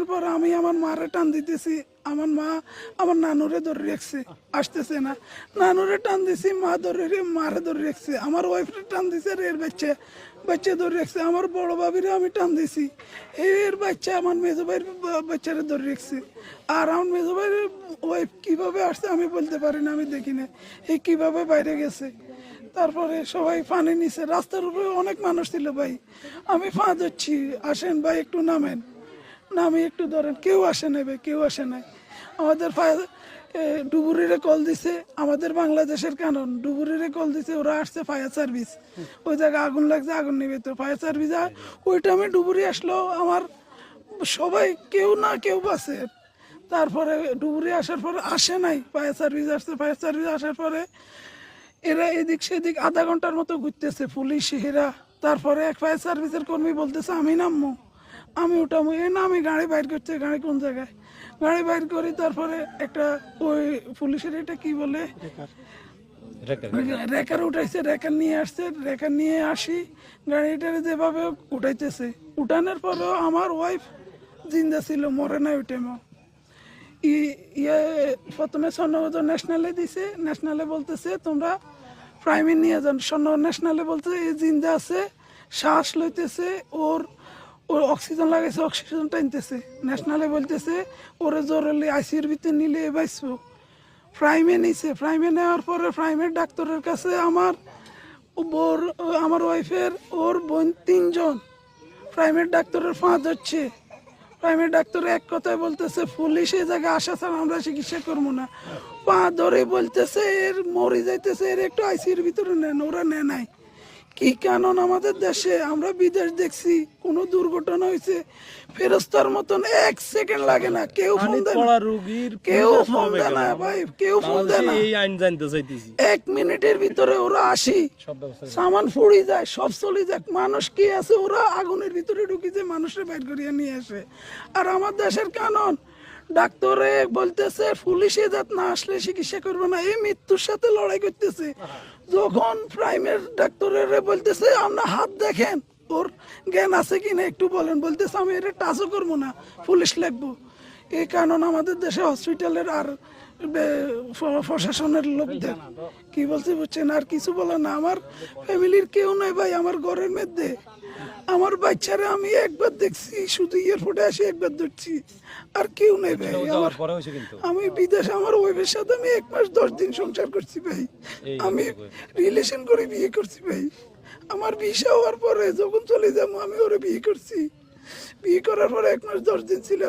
পর আমি আমার মারে টান দিতেছি, আমার মা আমার নানুরে ধরে রাখছে, আসতেছে না। নানুরে টান দিছি, মা ধরে মারে ধরে রাখছে। আমার ওয়াইফরে টান দিছে, এর বাচ্চা বাচ্চা ধরে রাখছে। আমার বড় ভাবিরে আমি টান দিছি, এর বাচ্চা আমার মেজো ভাইয়ের বাচ্চারে ধরে রাখছে। আর আমার মেজো ভাইয়ের ওয়াইফ কিভাবে আসছে আমি বলতে পারি না, আমি দেখি না এই কিভাবে বাইরে গেছে। তারপরে সবাই পানি নিছে, রাস্তার উপরে অনেক মানুষ ছিল ভাই। আমি ফা ধরছি, আসেন ভাই একটু নামেন, নামি একটু ধরেন। কেউ আসে নাই ভাই, কেউ আসে নাই। আমাদের ডুবুরিরে কল দিছে, আমাদের বাংলাদেশের কারণ ডুবুরিরে কল দিছে, ওরা আসছে ফায়ার সার্ভিস। ওই জায়গায় আগুন লাগছে, আগুন নিবে তো ফায়ার সার্ভিস। ওই টাইমে ডুবুরি আসলো, আমার সবাই কেউ না কেউ বাসে। তারপরে ডুবুরি আসার পরে আসে নাই, ফায়ার সার্ভিস আসছে। ফায়ার সার্ভিস আসার পরে এরা এদিক সেদিক আধা ঘন্টার মতো ঘুরতেছে, পুলিশ এরা। তারপরে এক ফায়ার সার্ভিসের কর্মী বলতেছে আমি নামবো, আমি উঠামো। এ না, আমি গাড়ি বাইর করছে, গাড়ি কোন জায়গায়, গাড়ি বাইর করি। তারপরে একটা ওই পুলিশের এটা কি বলে, রেকার উঠাইছে, রেকার নিয়ে আসছে, রেকার নিয়ে আসি গাড়িটারে যেভাবে উঠাইতেছে। উঠানোর পরেও আমার ওয়াইফ জিন্দা ছিল, মরে নাই ওই টাইমও। ইয়ে প্রথমে স্বর্ণপদক ন্যাশনালে দিছে, ন্যাশনালে বলতেছে তোমরা প্রাইমে নিয়ে যান। স্বর্ণ ন্যাশনালে বলতেছে এই জিন্দা আছে, শ্বাস লইতেছে, ওর ওর অক্সিজেন লাগাইছে, অক্সিজেন টানতেছে। ন্যাশনালে বলতেছে ওরে জরুরি আইসিউর ভিতরে নিলে বাঁচবো। প্রাইমে নিছে, প্রাইমে নেওয়ার পরে প্রাইমের ডাক্তারের কাছে আমার ওয়াইফের ওর বোন তিনজন প্রাইমের ডাক্তারের ফাঁদ হচ্ছে। প্রাইমের ডাক্তার এক কথায় বলতেছে পুলিশ এই জায়গায় আসা ছাড়া আমরা চিকিৎসা করবো না। পা ধরে বলতেছে এর মরে যাইতেছে, এর একটু আইসিউর ভিতরে নেন, ওরা নেয় নাই। কি কারণ আমাদের দেশে, আমরা বিদেশ দেখছি, কোনো দুর্ঘটনা হয়েছে ফেরস্তার মতন 1 সেকেন্ড লাগে না, কেউ ফোন দেয় না, কেউ ফোন দেয় না ভাই, কেউ ফোন দেয় না। 1 মিনিটের ভিতরে ওরা আসি, সামান ফুড়ি যায়, সব চলে যাক, মানুষ কি আছে ওরা আগুনের ভিতরে ঢুকি যে মানুষের বাইর করিয়া নিয়ে আসে। আর আমার দেশের কারণ ডাক্তারে বলতেছে পুলিশে যাত না আসলে চিকিৎসা করবে না, এই মৃত্যুর সাথে লড়াই করতেছে। যখন প্রাইমের ডাক্তারের বলতেছে আপনার হাত দেখেন, ওর জ্ঞান আছে কিনা একটু বলেন, বলতেছে আমি এটা টাচও করবো না, পুলিশ লাগবো। এই কারণ আমাদের দেশে হসপিটালের আর প্রশাসনের লোকদের কি বলছে বুঝছেন, আর কিছু বলে না। আমার ফ্যামিলির কেউ নাই ভাই, আমার ঘরের মধ্যে আমার বাচ্চারা আমি একবার দেখছি, শুধু এয়ারপোর্টে আসি একবার ধরছি, আর কেউ নেই ভাই। আমি বিদেশে আমার ওয়াইফের সাথে আমি 1 মাস 10 দিন সংসার করছি ভাই, আমি রিলেশন করে বিয়ে করছি ভাই। আমার ভিসা হওয়ার পরে যখন চলে যাবো আমি ওরে বিয়ে করছি, বিয়ে করার পরে 1 মাস 10 দিন ছিল।